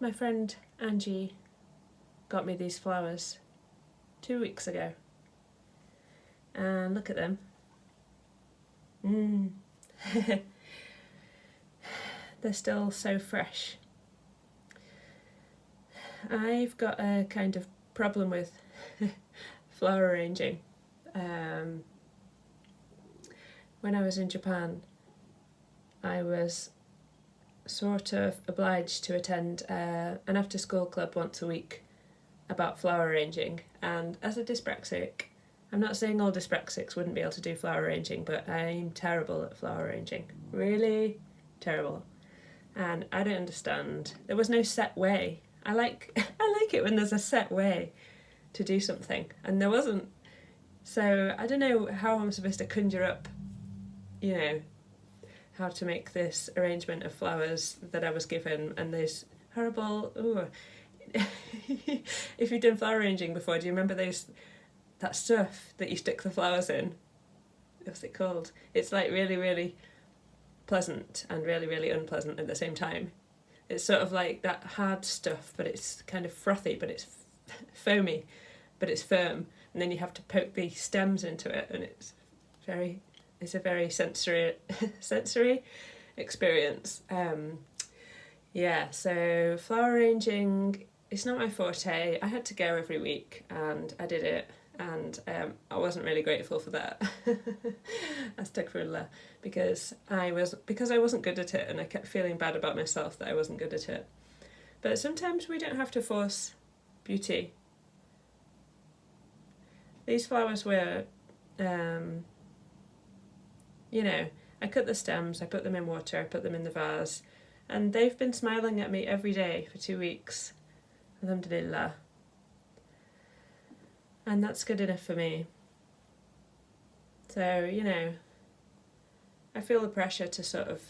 My friend Angie got me these flowers 2 weeks ago. And look at them. They're still so fresh. I've got a kind of problem with flower arranging. When I was in Japan, I was sort of obliged to attend an after-school club once a week about flower arranging, and as a dyspraxic, I'm not saying all dyspraxics wouldn't be able to do flower arranging, but I'm terrible at flower arranging. Really terrible. And I don't understand. There was no set way. I like it when there's a set way to do something, and there wasn't. So I don't know how I'm supposed to conjure up, how to make this arrangement of flowers that I was given, and those horrible. If you've done flower arranging before, do you remember that stuff that you stick the flowers in? What's it called? It's like really, really pleasant and really, really unpleasant at the same time. It's sort of like that hard stuff, but it's kind of frothy, but it's foamy, but it's firm. And then you have to poke the stems into it, and it's a very sensory experience. So flower arranging, it's not my forte. I had to go every week, and I did it, and I wasn't really grateful for that. Astaghfirullah, because I wasn't good at it, and I kept feeling bad about myself that I wasn't good at it. But sometimes we don't have to force beauty. These flowers were, I cut the stems, I put them in water, I put them in the vase, and they've been smiling at me every day for 2 weeks. Alhamdulillah. And that's good enough for me. So, I feel the pressure to sort of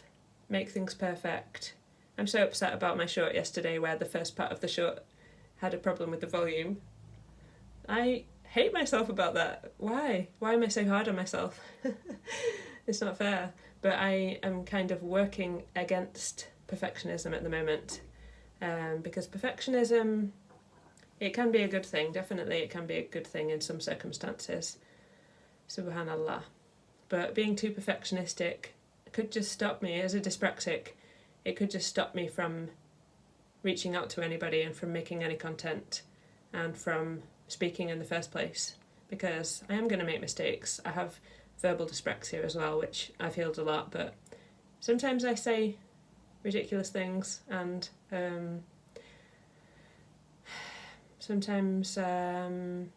make things perfect. I'm so upset about my short yesterday where the first part of the short had a problem with the volume. I hate myself about that. Why? Why am I so hard on myself? It's not fair. But I am kind of working against perfectionism at the moment. Because perfectionism, it can be a good thing. Definitely it can be a good thing in some circumstances. Subhanallah. But being too perfectionistic could just stop me as a dyspraxic. It could just stop me from reaching out to anybody and from making any content and from speaking in the first place, because I am going to make mistakes. I have verbal dyspraxia as well, which I've healed a lot, but sometimes I say ridiculous things, and sometimes I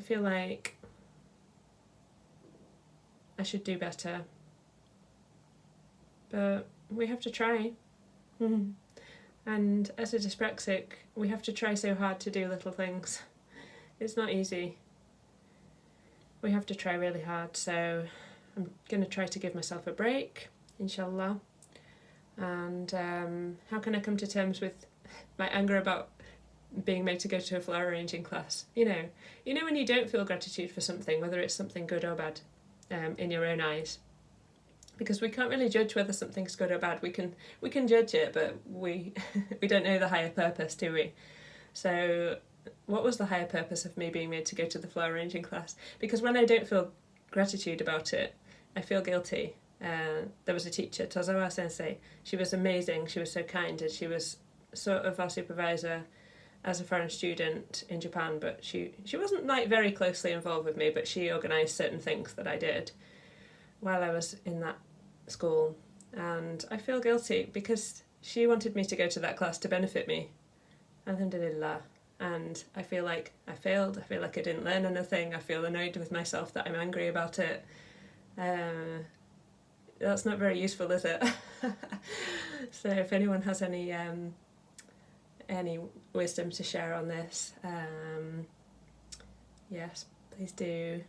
feel like I should do better, but we have to try. And as a dyspraxic, we have to try so hard to do little things. It's not easy. We have to try really hard, so I'm going to try to give myself a break, inshallah. And how can I come to terms with my anger about being made to go to a flower arranging class? You know when you don't feel gratitude for something, whether it's something good or bad, in your own eyes. Because we can't really judge whether something's good or bad. We can judge it, but we don't know the higher purpose, do we? So what was the higher purpose of me being made to go to the flower arranging class? Because when I don't feel gratitude about it, I feel guilty. There was a teacher, Tozawa Sensei. She was amazing. She was so kind, and she was sort of our supervisor as a foreign student in Japan. But she wasn't like very closely involved with me, but she organised certain things that I did while I was in that school, and I feel guilty because she wanted me to go to that class to benefit me. Alhamdulillah. And I feel like I failed. I feel like I didn't learn anything. I feel annoyed with myself that I'm angry about it. That's not very useful, is it? So if anyone has any wisdom to share on this, yes, please do